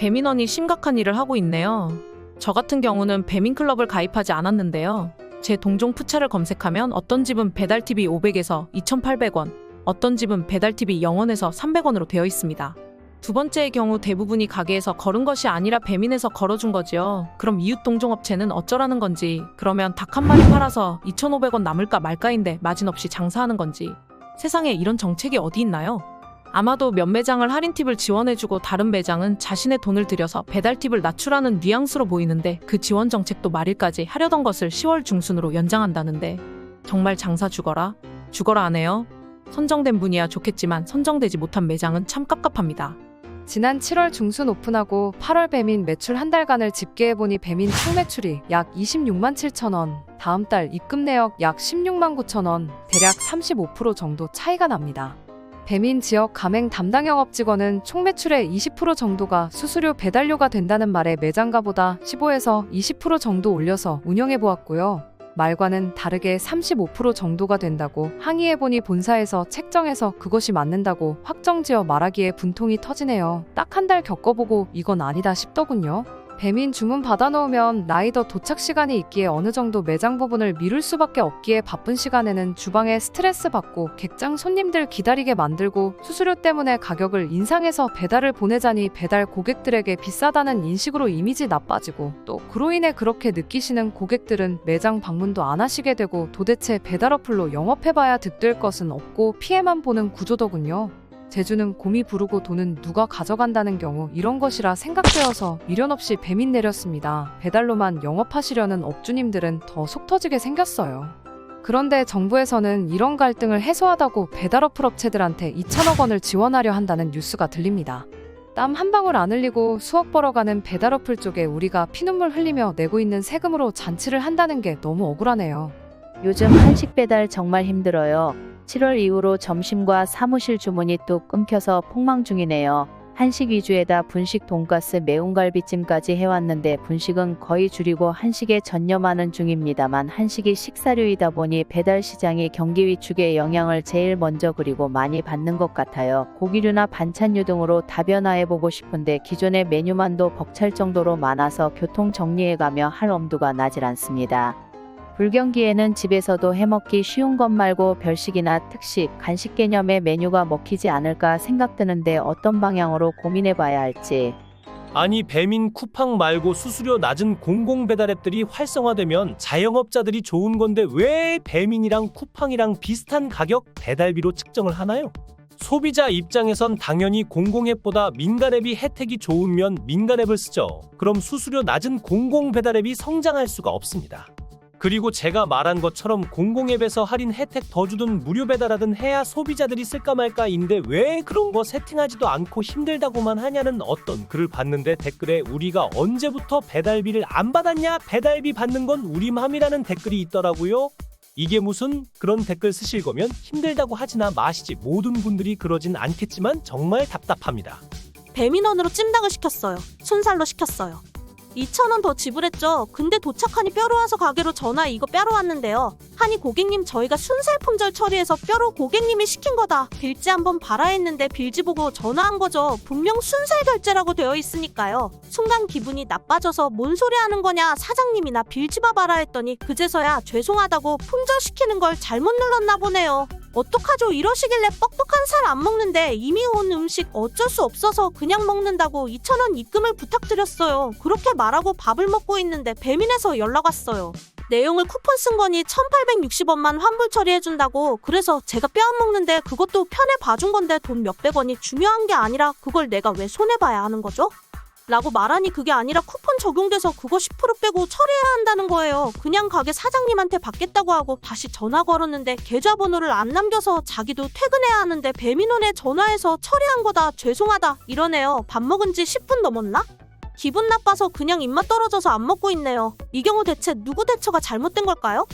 배민원이 심각한 일을 하고 있네요. 저 같은 경우는 배민클럽을 가입하지 않았는데요. 제 동종 푸차를 검색하면 어떤 집은 배달팁이 500에서 2,800원, 어떤 집은 배달팁이 0원에서 300원으로 되어 있습니다. 두 번째의 경우 대부분이 가게에서 걸은 것이 아니라 배민에서 걸어준 거지요. 그럼 이웃 동종업체는 어쩌라는 건지, 그러면 닭 한 마리 팔아서 2,500원 남을까 말까인데 마진 없이 장사하는 건지, 세상에 이런 정책이 어디 있나요? 아마도 몇 매장을 할인 팁을 지원해주고 다른 매장은 자신의 돈을 들여서 배달 팁을 낮추라는 뉘앙스로 보이는데, 그 지원 정책도 말일까지 하려던 것을 10월 중순으로 연장한다는데 정말 장사 죽어라 하네요. 선정된 분이야 좋겠지만 선정되지 못한 매장은 참 깝깝합니다. 지난 7월 중순 오픈하고 8월 배민 매출 한 달간을 집계해보니 배민 총 매출이 약 26만 7천 원, 다음 달 입금 내역 약 16만 9천 원, 대략 35% 정도 차이가 납니다. 배민 지역 가맹 담당 영업 직원은 총 매출의 20% 정도가 수수료 배달료가 된다는 말에 매장가보다 15에서 20% 정도 올려서 운영해보았고요. 말과는 다르게 35% 정도가 된다고 항의해보니 본사에서 책정해서 그것이 맞는다고 확정지어 말하기에 분통이 터지네요. 딱 한 달 겪어보고 이건 아니다 싶더군요. 배민 주문 받아놓으면 라이더 도착 시간이 있기에 어느 정도 매장 부분을 미룰 수밖에 없기에 바쁜 시간에는 주방에 스트레스 받고 객장 손님들 기다리게 만들고 수수료 때문에 가격을 인상해서 배달을 보내자니 배달 고객들에게 비싸다는 인식으로 이미지 나빠지고, 또 그로 인해 그렇게 느끼시는 고객들은 매장 방문도 안 하시게 되고 도대체 배달 어플로 영업해봐야 득될 것은 없고 피해만 보는 구조더군요. 제주는 곰이 부르고 돈은 누가 가져간다는 경우 이런 것이라 생각되어서 미련 없이 배민 내렸습니다. 배달로만 영업하시려는 업주님들은 더 속 터지게 생겼어요. 그런데 정부에서는 이런 갈등을 해소하다고 배달 어플 업체들한테 2천억 원을 지원하려 한다는 뉴스가 들립니다. 땀 한 방울 안 흘리고 수억 벌어가는 배달 어플 쪽에 우리가 피눈물 흘리며 내고 있는 세금으로 잔치를 한다는 게 너무 억울하네요. 요즘 한식 배달 정말 힘들어요. 7월 이후로 점심과 사무실 주문이 또 끊겨서 폭망 중이네요. 한식 위주에다 분식 돈가스 매운갈비찜까지 해왔는데 분식은 거의 줄이고 한식에 전념하는 중입니다만, 한식이 식사류이다 보니 배달 시장이 경기 위축에 영향을 제일 먼저 그리고 많이 받는 것 같아요. 고기류나 반찬류 등으로 다변화해보고 싶은데 기존의 메뉴만도 벅찰 정도로 많아서 교통 정리해가며 할 엄두가 나질 않습니다. 불경기에는 집에서도 해먹기 쉬운 것 말고 별식이나 특식, 간식 개념의 메뉴가 먹히지 않을까 생각드는데 어떤 방향으로 고민해봐야 할지. 아니, 배민 쿠팡 말고 수수료 낮은 공공배달앱들이 활성화되면 자영업자들이 좋은 건데 왜 배민이랑 쿠팡이랑 비슷한 가격 배달비로 측정을 하나요? 소비자 입장에선 당연히 공공앱보다 민간앱이 혜택이 좋으면 민간앱을 쓰죠. 그럼 수수료 낮은 공공배달앱이 성장할 수가 없습니다. 그리고 제가 말한 것처럼 공공앱에서 할인 혜택 더 주든 무료 배달하든 해야 소비자들이 쓸까 말까인데 왜 그런 거 세팅하지도 않고 힘들다고만 하냐는 어떤 글을 봤는데 댓글에 우리가 언제부터 배달비를 안 받았냐? 배달비 받는 건 우리 맘이라는 댓글이 있더라고요. 이게 무슨, 그런 댓글 쓰실 거면 힘들다고 하지나 마시지. 모든 분들이 그러진 않겠지만 정말 답답합니다. 배민원으로 찜닭을 시켰어요. 순살로 시켰어요. 2,000원 더 지불했죠. 근데 도착하니 뼈로 와서 가게로 전화 이거 뼈로 왔는데요. 하니 고객님 저희가 순살 품절 처리해서 뼈로 고객님이 시킨 거다. 빌지 한번 봐라 했는데 빌지 보고 전화한 거죠. 분명 순살 결제라고 되어 있으니까요. 순간 기분이 나빠져서 뭔 소리 하는 거냐, 사장님이나 빌지 봐봐라 했더니 그제서야 죄송하다고 품절 시키는 걸 잘못 눌렀나 보네요. 어떡하죠? 이러시길래 뻑뻑한 살 안 먹는데 이미 온 음식 어쩔 수 없어서 그냥 먹는다고 2,000원 입금을 부탁드렸어요. 그렇게 말하고 밥을 먹고 있는데 배민에서 연락 왔어요. 내용을 쿠폰 쓴 거니 1,860원만 환불 처리해준다고. 그래서 제가 뼈 안 먹는데 그것도 편에 봐준 건데 돈 몇백 원이 중요한 게 아니라 그걸 내가 왜 손해봐야 하는 거죠? 라고 말하니 그게 아니라 쿠폰 적용돼서 그거 10% 빼고 처리해야 한다는 거예요. 그냥 가게 사장님한테 받겠다고 하고 다시 전화 걸었는데 계좌번호를 안 남겨서 자기도 퇴근해야 하는데 배민원에 전화해서 처리한 거다, 죄송하다 이러네요. 밥 먹은 지 10분 넘었나? 기분 나빠서 그냥 입맛 떨어져서 안 먹고 있네요. 이 경우 대체 누구 대처가 잘못된 걸까요?